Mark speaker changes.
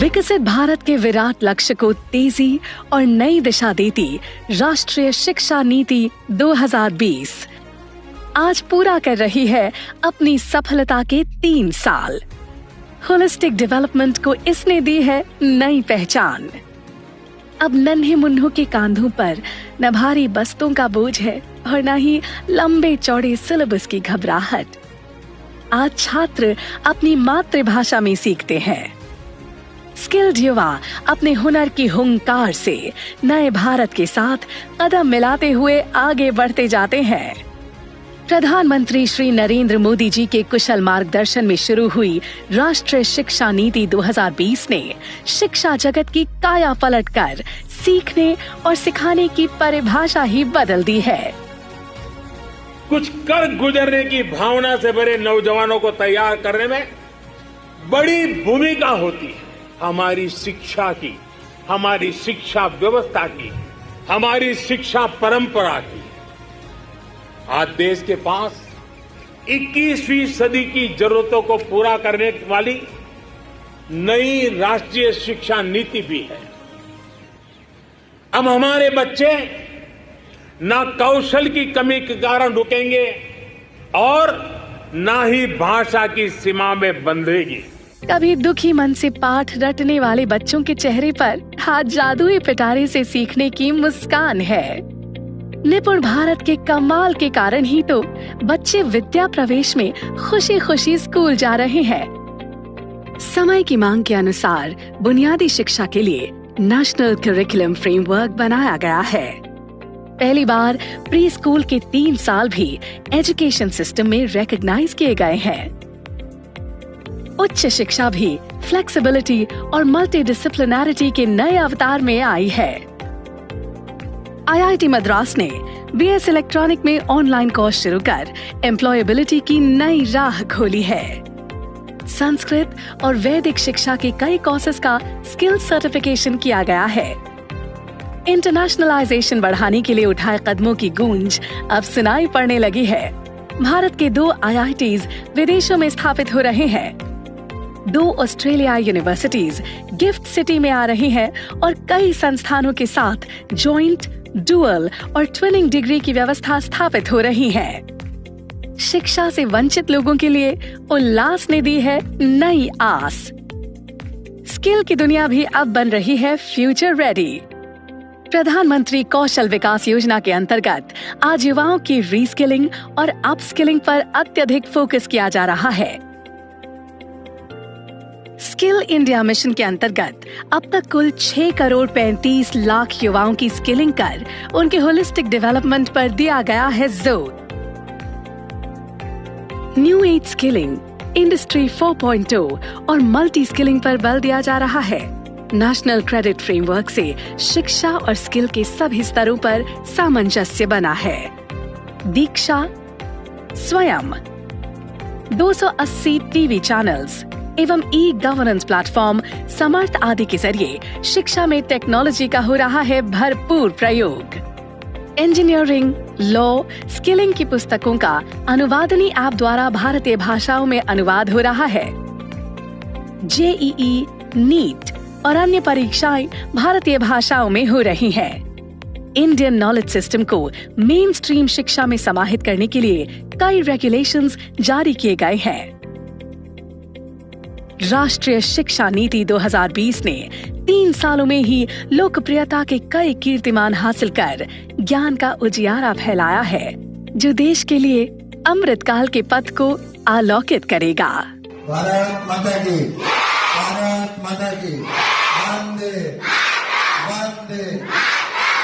Speaker 1: विकसित भारत के विराट लक्ष्य को तेजी और नई दिशा देती राष्ट्रीय शिक्षा नीति 2020 आज पूरा कर रही है अपनी सफलता के 3 साल। होलिस्टिक डेवलपमेंट को इसने दी है नई पहचान। अब नन्हे मुन्नों के कांधों पर न भारी बस्तों का बोझ है और न ही लंबे चौड़े सिलेबस की घबराहट। आज छात्र अपनी मातृभाषा में सीखते हैं। स्किल्ड युवा अपने हुनर की हुंकार से नए भारत के साथ कदम मिलाते हुए आगे बढ़ते जाते हैं। प्रधानमंत्री श्री नरेंद्र मोदी जी के कुशल मार्गदर्शन में शुरू हुई राष्ट्रीय शिक्षा नीति 2020 ने शिक्षा जगत की काया पलट कर सीखने और सिखाने की परिभाषा ही बदल दी है।
Speaker 2: कुछ कर गुजरने की भावना से भरे नौजवानों को तैयार करने में बड़ी भूमिका होती है हमारी शिक्षा की, हमारी शिक्षा व्यवस्था की, हमारी शिक्षा परंपरा की। आज देश के पास 21वीं सदी की जरूरतों को पूरा करने वाली नई राष्ट्रीय शिक्षा नीति भी है। अब हमारे बच्चे ना कौशल की कमी के कारण रुकेंगे और ना ही भाषा की सीमा में बंधेगी।
Speaker 1: कभी दुखी मन से पाठ रटने वाले बच्चों के चेहरे पर आज जादुई पिटारे से सीखने की मुस्कान है। निपुण भारत के कमाल के कारण ही तो बच्चे विद्या प्रवेश में खुशी खुशी स्कूल जा रहे हैं। समय की मांग के अनुसार बुनियादी शिक्षा के लिए नेशनल करिकुलम फ्रेमवर्क बनाया गया है। पहली बार प्री स्कूल के 3 साल भी एजुकेशन सिस्टम में रिकॉग्नाइज किए गए हैं। उच्च शिक्षा भी फ्लेक्सिबिलिटी और मल्टीडिसिप्लिनैरिटी के नए अवतार में आई है। IIT मद्रास ने BS इलेक्ट्रॉनिक में ऑनलाइन कोर्स शुरू कर एम्प्लॉयबिलिटी की नई राह खोली है। संस्कृत और वैदिक शिक्षा के कई कोर्सेज का स्किल सर्टिफिकेशन किया गया है। इंटरनेशनलाइजेशन बढ़ाने के लिए उठाए कदमों की गूंज अब सुनाई पड़ने लगी है। भारत के 2 IITs विदेशों में स्थापित हो रहे हैं। 2 ऑस्ट्रेलिया यूनिवर्सिटीज गिफ्ट सिटी में आ रही हैं और कई संस्थानों के साथ जॉइंट, डुअल और ट्विनिंग डिग्री की व्यवस्था स्थापित हो रही है। शिक्षा से वंचित लोगों के लिए उल्लास ने दी है नई आस। स्किल की दुनिया भी अब बन रही है फ्यूचर रेडी। प्रधानमंत्री कौशल विकास योजना के अंतर्गत आज युवाओं की रीस्किलिंग और अपस्किलिंग पर अत्यधिक फोकस किया जा रहा है। स्किल इंडिया मिशन के अंतर्गत अब तक कुल 6 करोड़ 35 लाख युवाओं की स्किलिंग कर उनके होलिस्टिक डेवलपमेंट पर दिया गया है जोर। न्यू एज स्किलिंग, इंडस्ट्री 4.0 और मल्टी स्किलिंग पर बल दिया जा रहा है। नेशनल क्रेडिट फ्रेमवर्क से शिक्षा और स्किल के सभी स्तरों पर सामंजस्य बना है। दीक्षा, स्वयं, 280 टीवी चैनल्स एवं ई-गवर्नेंस प्लेटफॉर्म समर्थ आदि के जरिए शिक्षा में टेक्नोलॉजी का हो रहा है भरपूर प्रयोग। इंजीनियरिंग, लॉ, स्किलिंग की पुस्तकों का अनुवादनी ऐप द्वारा भारतीय भाषाओं में अनुवाद हो रहा है। JEE, नीट और अन्य परीक्षाएं भारतीय भाषाओं में हो रही हैं। इंडियन नॉलेज सिस्टम को मेन स्ट्रीम शिक्षा में समाहित करने के लिए कई रेगुलेशंस जारी किए गए हैं। राष्ट्रीय शिक्षा नीति 2020 ने 3 सालों में ही लोकप्रियता के कई कीर्तिमान हासिल कर ज्ञान का उजियारा फैलाया है, जो देश के लिए अमृतकाल के पथ को आलोकित करेगा।
Speaker 3: भारत माता की, भारत माता की, वंदे वंदे।